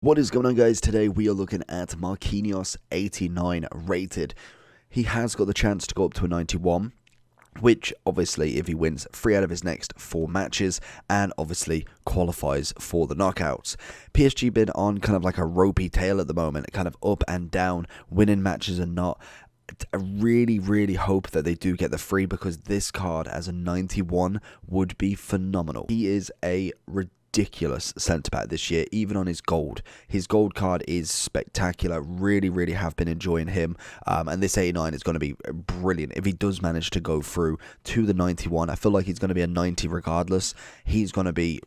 What is going on, guys? Today we are looking at Marquinhos 89 rated. He has got the chance to go up to a 91, which obviously if he wins 3 out of his next 4 matches and obviously qualifies for the knockouts. PSG been on kind of like a ropey tail at the moment, kind of up and down, winning matches and not. I really hope that they do get the free, because this card as a 91 would be phenomenal. He is a ridiculous centre back this year, even on his gold. His gold card is spectacular. Really have been enjoying him, and this 89 is going to be brilliant if he does manage to go through to the 91. I feel like he's going to be a 90 regardless. He's going to be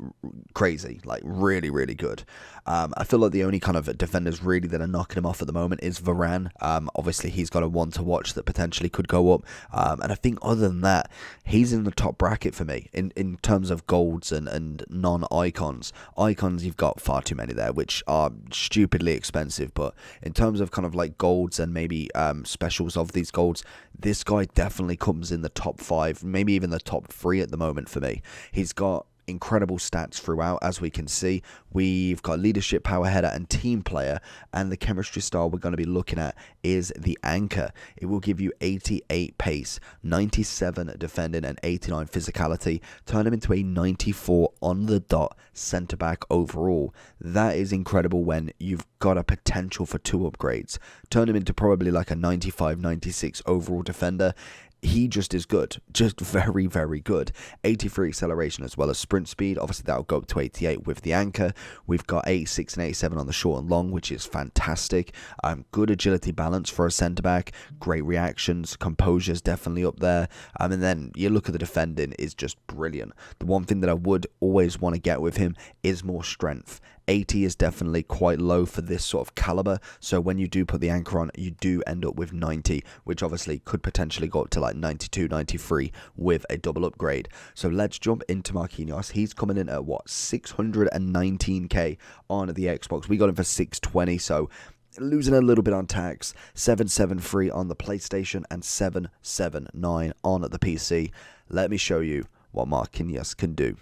crazy, like really good. I feel like the only kind of defenders really that are knocking him off at the moment is Varane. Obviously he's got a one to watch that potentially could go up, and I think other than that, he's in the top bracket for me in terms of golds and non-icons. Icons, you've got far too many there, which are stupidly expensive, but in terms of kind of like golds and maybe specials of these golds, this guy definitely comes in the top 5, maybe even the top 3 at the moment for me. He's got incredible stats throughout, as we can see. We've got leadership, power header and team player, and the chemistry style we're going to be looking at is the anchor. It will give you 88 pace, 97 defending and 89 physicality, turn him into a 94 on the dot centre back overall. That is incredible when you've got a potential for 2 upgrades. Turn him into probably like a 95 96 overall defender. He just is good, just very good. 83 acceleration as well as sprint speed. Obviously that'll go up to 88 with the anchor. We've got 86 and 87 on the short and long, which is fantastic. Good agility balance for a centre back. Great reactions. Composure's definitely up there. And then you look at the defending is just brilliant. The one thing that I would always want to get with him is more strength. 80 is definitely quite low for this sort of caliber, so when you do put the anchor on, you do end up with 90, which obviously could potentially go up to like 92, 93 with a double upgrade. So let's jump into Marquinhos. He's coming in at what, 619k on the Xbox. We got him for 620, so losing a little bit on tax. 773 on the PlayStation and 779 on the PC. Let me show you what Marquinhos can do.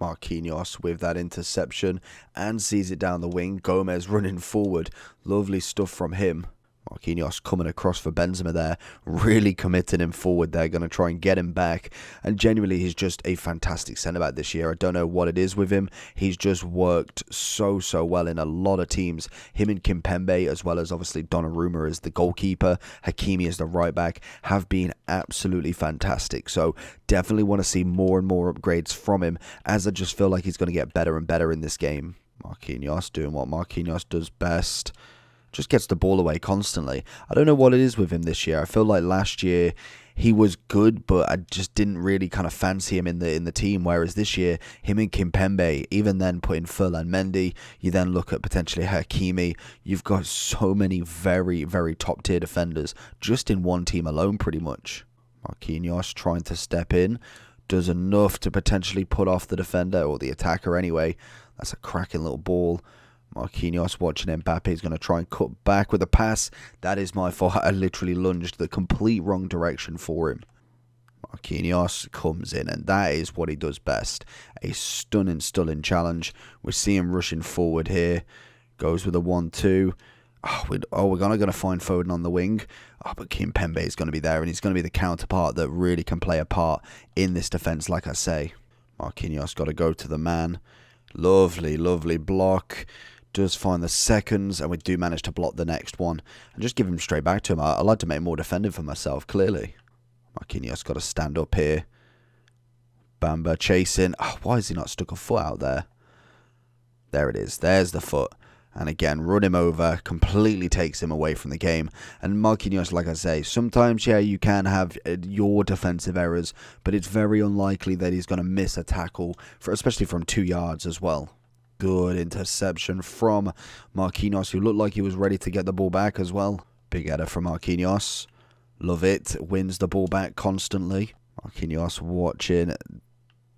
Marquinhos with that interception and sees it down the wing. Gomez running forward. Lovely stuff from him. Marquinhos coming across for Benzema there, really committing him forward there, going to try and get him back, and genuinely he's just a fantastic centre-back this year. I don't know what it is with him, he's just worked so well in a lot of teams. Him and Kimpembe, as well as obviously Donnarumma as the goalkeeper, Hakimi as the right-back, have been absolutely fantastic, so definitely want to see more and more upgrades from him, as I just feel like he's going to get better and better in this game. Marquinhos doing what Marquinhos does best. Just gets the ball away constantly. I don't know what it is with him this year. I feel like last year he was good, but I just didn't really kind of fancy him in the team. Whereas this year, him and Kimpembe, even then putting Phil and Mendy, you then look at potentially Hakimi. You've got so many very top tier defenders just in one team alone, pretty much. Marquinhos trying to step in, does enough to potentially put off the defender or the attacker anyway. That's a cracking little ball. Marquinhos watching Mbappe is going to try and cut back with a pass. That is my fault. I literally lunged the complete wrong direction for him. Marquinhos comes in, and that is what he does best. A stunning challenge. We see him rushing forward here. Goes with a 1-2. We're going to find Foden on the wing. But Kimpembe is going to be there, and he's going to be the counterpart that really can play a part in this defence, like I say. Marquinhos got to go to the man. Lovely block. Does find the seconds, and we do manage to block the next one and just give him straight back to him. I like to make more defending for myself, clearly. Marquinhos got to stand up here. Bamba chasing. Why has he not stuck a foot out there? There it is. There's the foot. And again, run him over, completely takes him away from the game. And Marquinhos, like I say, sometimes, yeah, you can have your defensive errors, but it's very unlikely that he's going to miss a tackle, especially from 2 yards as well. Good interception from Marquinhos, who looked like he was ready to get the ball back as well. Big header from Marquinhos. Love it. Wins the ball back constantly. Marquinhos watching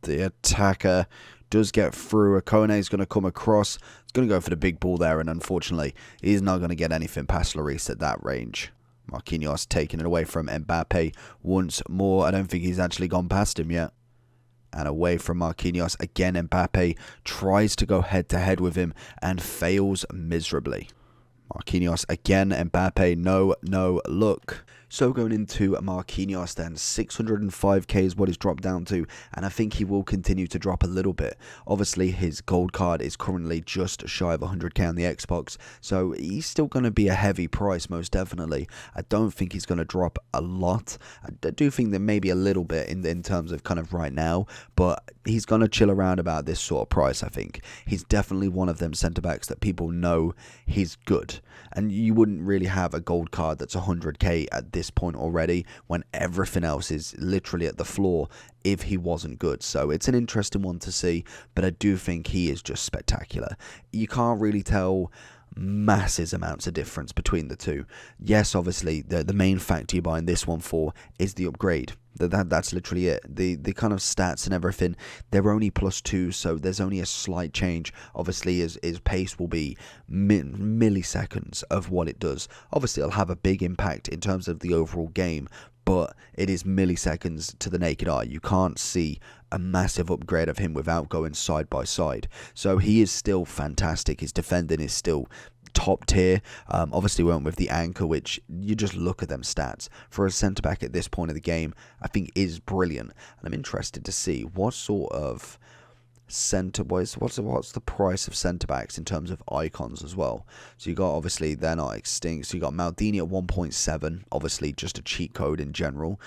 the attacker. Does get through. Akone is going to come across. It's going to go for the big ball there, and unfortunately, he's not going to get anything past Lloris at that range. Marquinhos taking it away from Mbappe once more. I don't think he's actually gone past him yet. and away from Marquinhos. Again, Mbappe tries to go head-to-head with him and fails miserably. Marquinhos again, Mbappe, no, look. So going into Marquinhos then, 605k is what he's dropped down to, and I think he will continue to drop a little bit. Obviously, his gold card is currently just shy of 100k on the Xbox, so he's still going to be a heavy price, most definitely. I don't think he's going to drop a lot. I do think that maybe a little bit in terms of kind of right now, but he's going to chill around about this sort of price, I think. He's definitely one of them centre-backs that people know he's good, and you wouldn't really have a gold card that's 100k at this point already when everything else is literally at the floor if he wasn't good. So it's an interesting one to see, but I do think he is just spectacular. You can't really tell massive amounts of difference between the two. Yes, obviously the main factor you're buying this one for is the upgrade. That's literally it. The kind of stats and everything, they're only +2, so there's only a slight change. Obviously his pace will be milliseconds of what it does. Obviously it'll have a big impact in terms of the overall game, but it is milliseconds to the naked eye. You can't see a massive upgrade of him without going side by side. So he is still fantastic. His defending is still top tier. Obviously we went with the anchor, which you just look at them stats for a centre back at this point of the game, I think is brilliant. And I'm interested to see what sort of what's the price of centre backs in terms of icons as well. So you got, obviously they're not extinct, so you got Maldini at 1.7, obviously just a cheat code in general.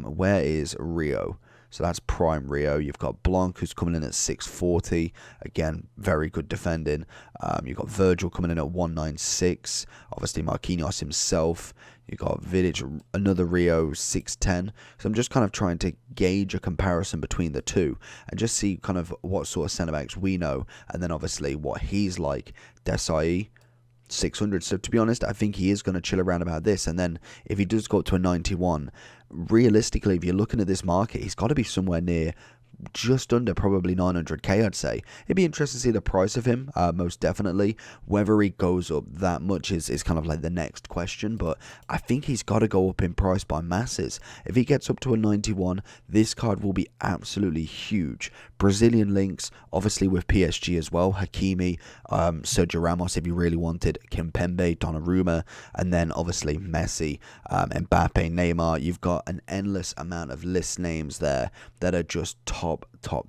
Where is Rio? So that's prime Rio. You've got Blanc, who's coming in at 640. Again, very good defending. You've got Virgil coming in at 196. Obviously, Marquinhos himself. You've got Vidic, another Rio, 610. So I'm just kind of trying to gauge a comparison between the two and just see kind of what sort of centre-backs we know. And then, obviously, what he's like. Desai, 600. So to be honest, I think he is going to chill around about this. And then if he does go up to a 91, realistically, if you're looking at this market, he's got to be somewhere near just under probably 900k, I'd say. It'd be interesting to see the price of him, most definitely. Whether he goes up that much is kind of like the next question, but I think he's got to go up in price by masses. If he gets up to a 91, this card will be absolutely huge. Brazilian links, obviously with PSG as well, Hakimi, Sergio Ramos if you really wanted, Kimpembe, Donnarumma, and then obviously Messi, Mbappe, Neymar. You've got an endless amount of list names there that are just top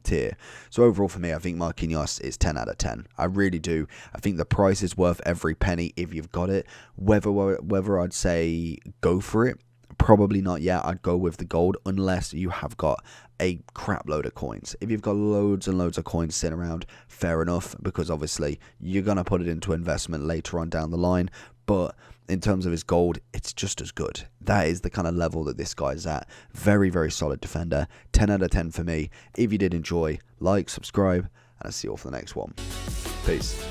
tier. So overall for me, I think Marquinhos is 10 out of 10. I really do. I think the price is worth every penny if you've got it. Whether I'd say go for it, probably not yet. I'd go with the gold unless you have got a crap load of coins. If you've got loads and loads of coins sitting around, fair enough, because obviously you're going to put it into investment later on down the line. But in terms of his gold, it's just as good. That is the kind of level that this guy's at. Very, very solid defender. 10 out of 10 for me. If you did enjoy, like, subscribe, and I'll see you all for the next one. Peace.